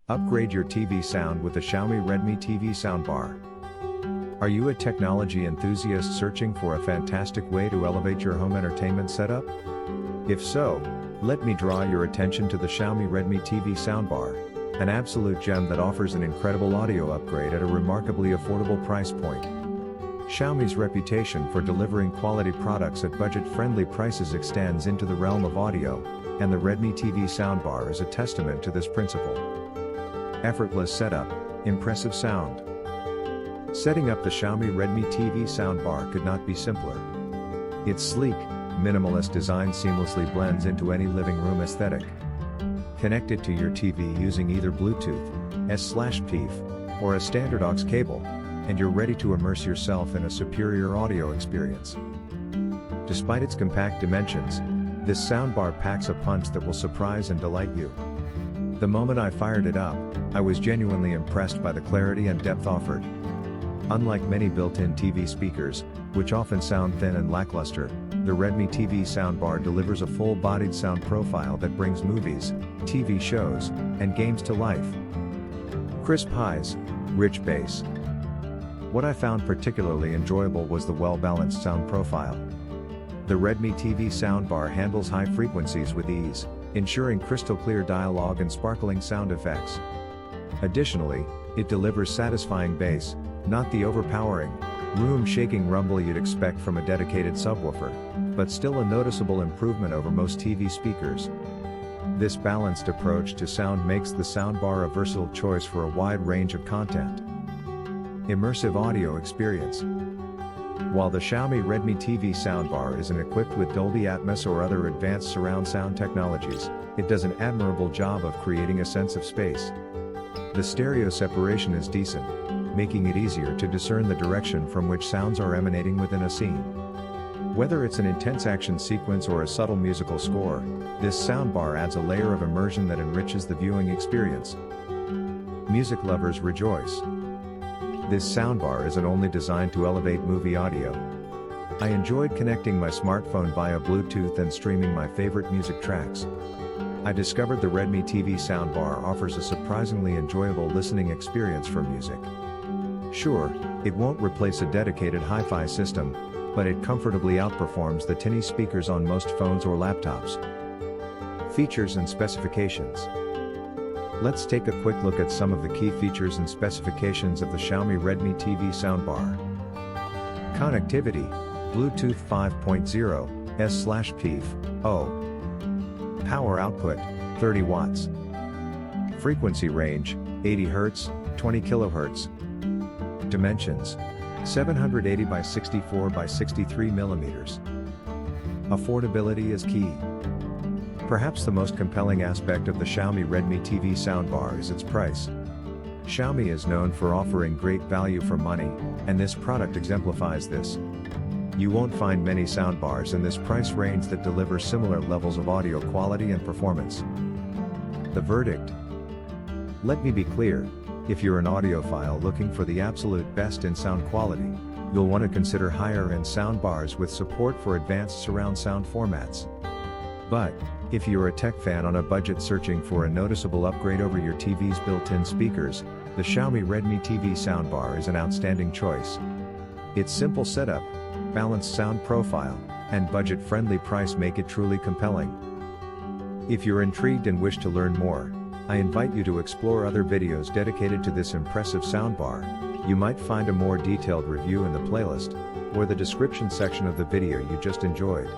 Upgrade your TV sound with the Xiaomi Redmi TV Soundbar. Are you a technology enthusiast searching for a fantastic way to elevate your home entertainment setup? If so, let me draw your attention to the Xiaomi Redmi TV Soundbar, an absolute gem that offers an incredible audio upgrade at a remarkably affordable price point. Xiaomi's reputation for delivering quality products at budget-friendly prices extends into the realm of audio, and the Redmi TV Soundbar is a testament to this principle. Effortless setup, impressive sound. Setting up the Xiaomi Redmi TV Soundbar could not be simpler. Its sleek, minimalist design seamlessly blends into any living room aesthetic. Connect it to your TV using either Bluetooth, S/PDIF, or a standard aux cable, and you're ready to immerse yourself in a superior audio experience. Despite its compact dimensions, this soundbar packs a punch that will surprise and delight you. The moment I fired it up, I was genuinely impressed by the clarity and depth offered. Unlike many built-in TV speakers, which often sound thin and lackluster, the Redmi TV Soundbar delivers a full-bodied sound profile that brings movies, TV shows, and games to life. Crisp highs, rich bass. What I found particularly enjoyable was the well-balanced sound profile. The Redmi TV Soundbar handles high frequencies with ease, ensuring crystal-clear dialogue and sparkling sound effects. Additionally, it delivers satisfying bass, not the overpowering, room-shaking rumble you'd expect from a dedicated subwoofer, but still a noticeable improvement over most TV speakers. This balanced approach to sound makes the soundbar a versatile choice for a wide range of content. Immersive audio experience. While the Xiaomi Redmi TV Soundbar isn't equipped with Dolby Atmos or other advanced surround sound technologies, it does an admirable job of creating a sense of space. The stereo separation is decent, making it easier to discern the direction from which sounds are emanating within a scene. Whether it's an intense action sequence or a subtle musical score, this soundbar adds a layer of immersion that enriches the viewing experience. Music lovers rejoice. This soundbar isn't only designed to elevate movie audio. I enjoyed connecting my smartphone via Bluetooth and streaming my favorite music tracks. I discovered the Redmi TV Soundbar offers a surprisingly enjoyable listening experience for music. Sure, it won't replace a dedicated hi-fi system, but it comfortably outperforms the tinny speakers on most phones or laptops. Features and specifications. Let's take a quick look at some of the key features and specifications of the Xiaomi Redmi TV Soundbar. Connectivity, Bluetooth 5.0, S/PDIF, O. Power output, 30 watts. Frequency range, 80 Hz, 20 kHz. Dimensions, 780 by 64 by 63 mm. Affordability is key. Perhaps the most compelling aspect of the Xiaomi Redmi TV Soundbar is its price. Xiaomi is known for offering great value for money, and this product exemplifies this. You won't find many soundbars in this price range that deliver similar levels of audio quality and performance. The verdict. Let me be clear, if you're an audiophile looking for the absolute best in sound quality, you'll want to consider higher-end soundbars with support for advanced surround sound formats. But, if you're a tech fan on a budget searching for a noticeable upgrade over your TV's built-in speakers, the Xiaomi Redmi TV Soundbar is an outstanding choice. Its simple setup, balanced sound profile, and budget-friendly price make it truly compelling. If you're intrigued and wish to learn more, I invite you to explore other videos dedicated to this impressive soundbar. You might find a more detailed review in the playlist, or the description section of the video you just enjoyed.